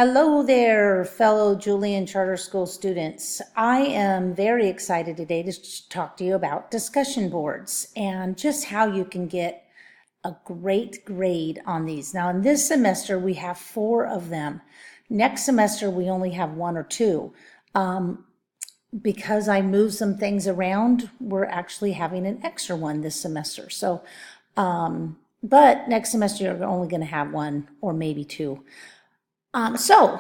Hello there, fellow Julian Charter School students. I am very excited today to talk to you about discussion boards and just how you can get a great grade on these. Now, in this semester, we have 4 of them. Next semester, we only have 1 or 2. Because I moved some things around, we're actually having an extra one this semester. But next semester, you're only going to have 1 or maybe 2. So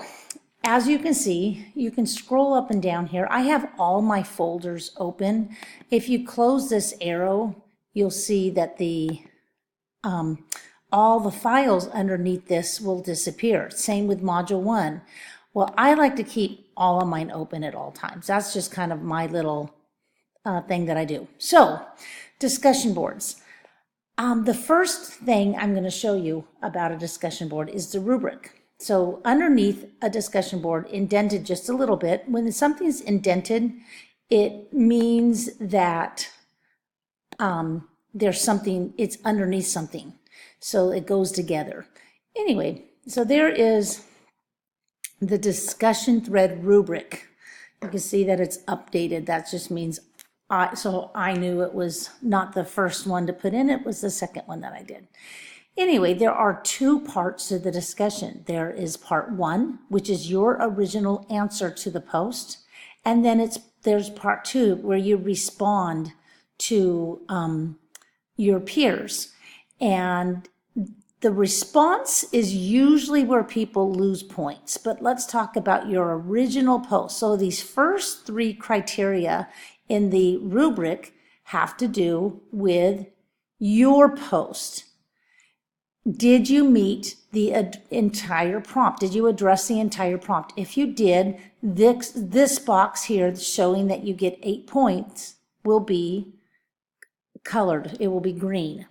as you can see, you can scroll up and down here. I have all my folders open. If you close this arrow, you'll see that all the files underneath this will disappear. Same with module 1. Well, I like to keep all of mine open at all times. That's just kind of my little thing that I do. So, discussion boards. The first thing I'm going to show you about a discussion board is the rubric. So underneath a discussion board, indented just a little bit, when something's indented, it means that there's something, it's underneath something. So it goes together. Anyway, so there is the discussion thread rubric. You can see that it's updated. That just means, so I knew it was not the first one to put in, it was the second one that I did. Anyway, there are 2 parts to the discussion. There is part 1, which is your original answer to the post. And then there's part 2, where you respond to your peers. And the response is usually where people lose points. But let's talk about your original post. So these first 3 criteria in the rubric have to do with your post. Did you meet the entire prompt? Did you address the entire prompt? If you did, this box here showing that you get 8 points will be colored. It will be green.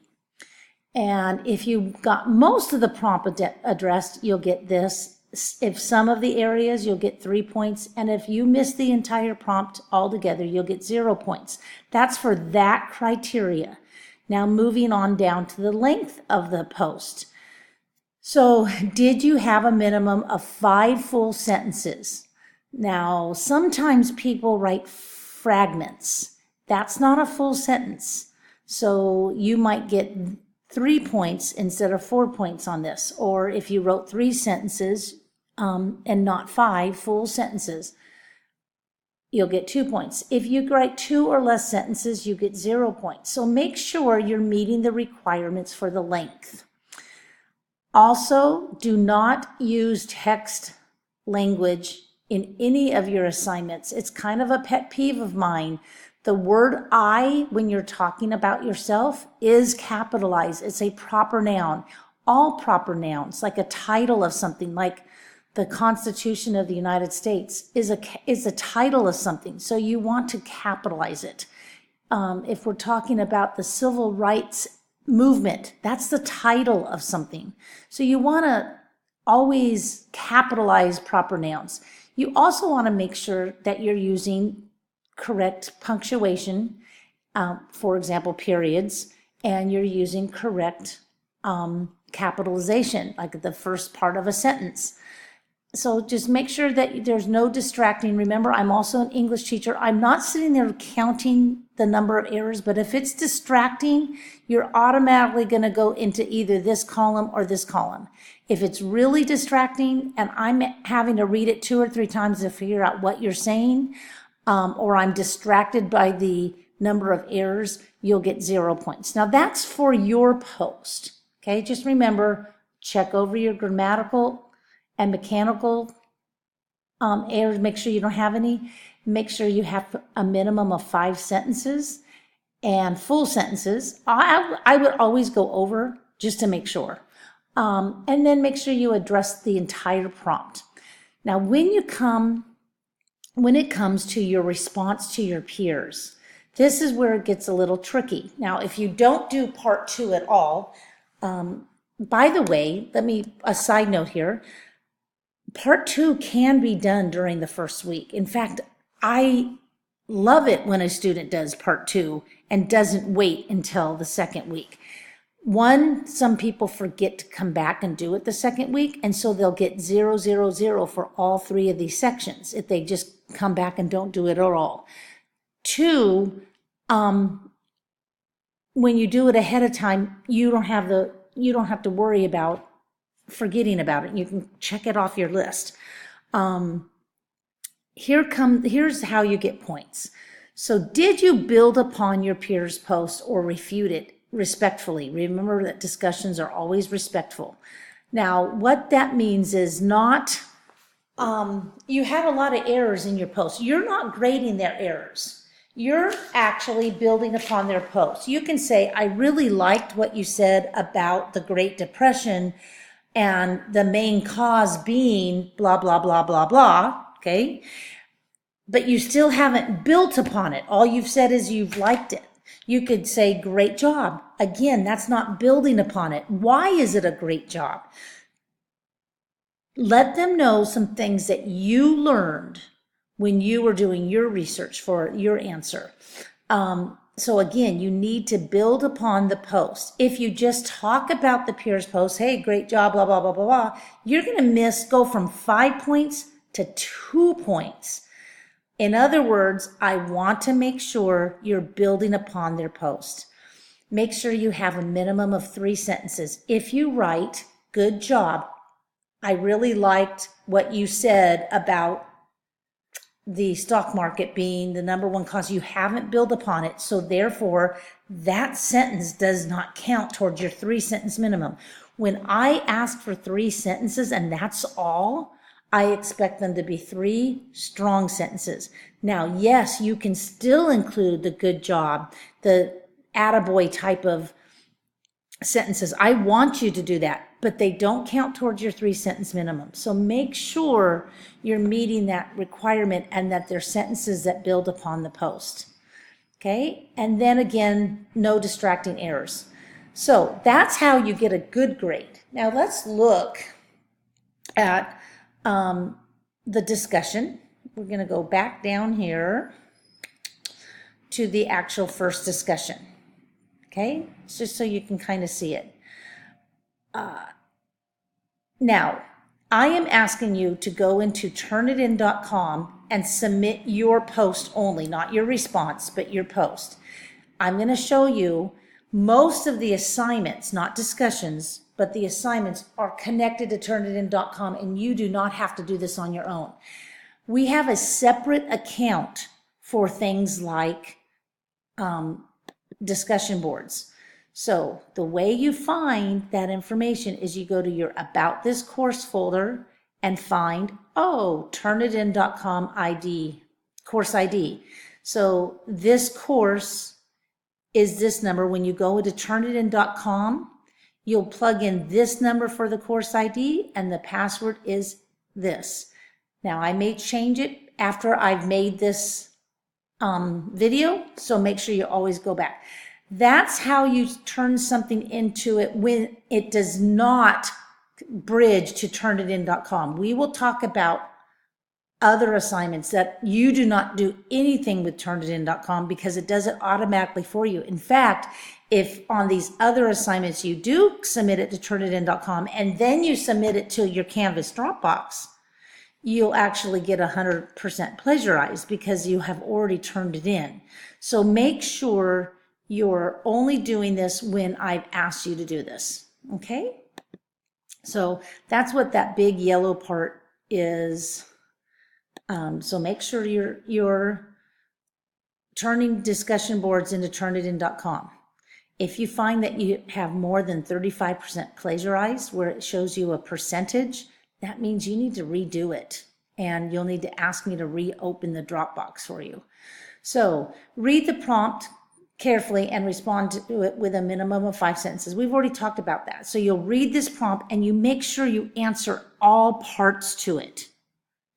And if you got most of the prompt addressed, you'll get this. If some of the areas, you'll get 3 points. And if you miss the entire prompt altogether, you'll get 0 points. That's for that criteria. Now moving on down to the length of the post. So did you have a minimum of 5 full sentences? Now sometimes people write fragments. That's not a full sentence. So you might get 3 points instead of 4 points on this. Or if you wrote 3 sentences and not 5 full sentences, you'll get 2 points. If you write 2 or less sentences, you get 0 points. So make sure you're meeting the requirements for the length. Also, do not use text language in any of your assignments. It's kind of a pet peeve of mine. The word I, when you're talking about yourself, is capitalized. It's a proper noun. All proper nouns, like a title of something, like the Constitution of the United States is a title of something, so you want to capitalize it. If we're talking about the civil rights movement, that's the title of something. So you want to always capitalize proper nouns. You also want to make sure that you're using correct punctuation, for example, periods, and you're using correct capitalization, like the first part of a sentence. So just make sure that there's no distracting. Remember, I'm also an English teacher. I'm not sitting there counting the number of errors, but if it's distracting, you're automatically going to go into either this column or this column. If it's really distracting and I'm having to read it 2 or 3 times to figure out what you're saying, or I'm distracted by the number of errors, you'll get 0 points. Now that's for your post. Okay, just remember, check over your grammatical and mechanical errors. Make sure you don't have any. Make sure you have a minimum of 5 sentences and full sentences. I would always go over just to make sure. And then make sure you address the entire prompt. Now, when it comes to your response to your peers, this is where it gets a little tricky. Now, if you don't do part 2 at all, by the way, a side note here, part 2 can be done during the first week. In fact, I love it when a student does part 2 and doesn't wait until the second week. One, some people forget to come back and do it the second week, and so they'll get 0, 0, 0 for all 3 of these sections if they just come back and don't do it at all. 2, when you do it ahead of time, you don't have to worry about forgetting about it. You can check it off your list. Here's how you get points. So did you build upon your peer's post or refute it respectfully? Remember that discussions are always respectful. Now, what that means is not, you had a lot of errors in your post. You're not grading their errors. You're actually building upon their post. You can say, I really liked what you said about the Great Depression and the main cause being blah, blah, blah, blah, blah, okay? But you still haven't built upon it. All you've said is you've liked it. You could say, great job. Again, that's not building upon it. Why is it a great job? Let them know some things that you learned when you were doing your research for your answer. So again, you need to build upon the post. If you just talk about the peer's post, hey, great job, blah, blah, blah, blah, blah, you're going to go from 5 points to 2 points. In other words, I want to make sure you're building upon their post. Make sure you have a minimum of 3 sentences. If you write, good job, I really liked what you said about the stock market being the number 1 cause, you haven't built upon it. So therefore, that sentence does not count towards your 3-sentence minimum. When I ask for 3 sentences and that's all, I expect them to be 3 strong sentences. Now, yes, you can still include the good job, the attaboy type of sentences. I want you to do that, but they don't count towards your 3-sentence minimum. So make sure you're meeting that requirement and that they're sentences that build upon the post. Okay? And then again, no distracting errors. So that's how you get a good grade. Now let's look at the discussion. We're going to go back down here to the actual first discussion. Okay, it's just so you can kind of see it. Now, I am asking you to go into Turnitin.com and submit your post only, not your response, but your post. I'm going to show you most of the assignments, not discussions, but the assignments are connected to Turnitin.com, and you do not have to do this on your own. We have a separate account for things like discussion boards. So the way you find that information is you go to your About This Course folder and find, Turnitin.com ID, course ID. So this course is this number. When you go into Turnitin.com, you'll plug in this number for the course ID and the password is this. Now I may change it after I've made this video, so make sure you always go back. That's how you turn something into it when it does not bridge to Turnitin.com. We will talk about other assignments that you do not do anything with Turnitin.com because it does it automatically for you. In fact, if on these other assignments you do submit it to Turnitin.com and then you submit it to your Canvas Dropbox, you'll actually get 100% plagiarized because you have already turned it in. So make sure you're only doing this when I've asked you to do this, okay? So that's what that big yellow part is. So make sure you're turning discussion boards into Turnitin.com. If you find that you have more than 35% plagiarized, where it shows you a percentage, that means you need to redo it. And you'll need to ask me to reopen the Dropbox for you. So read the prompt carefully and respond to it with a minimum of 5 sentences. We've already talked about that. So you'll read this prompt and you make sure you answer all parts to it.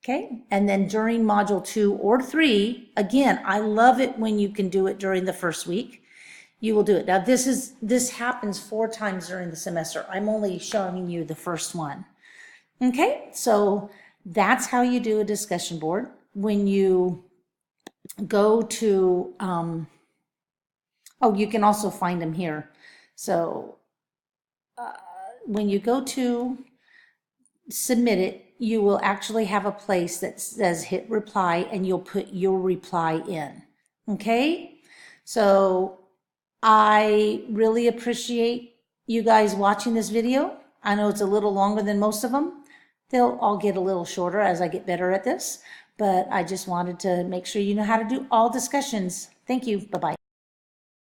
Okay? And then during module 2 or 3, again, I love it when you can do it during the first week. You will do it. Now this happens 4 times during the semester. I'm only showing you the first one. Okay? So that's how you do a discussion board. When you go to, you can also find them here. So when you go to submit it, you will actually have a place that says hit reply, and you'll put your reply in. Okay? So I really appreciate you guys watching this video. I know it's a little longer than most of them. They'll all get a little shorter as I get better at this, but I just wanted to make sure you know how to do all discussions. Thank you. Bye-bye.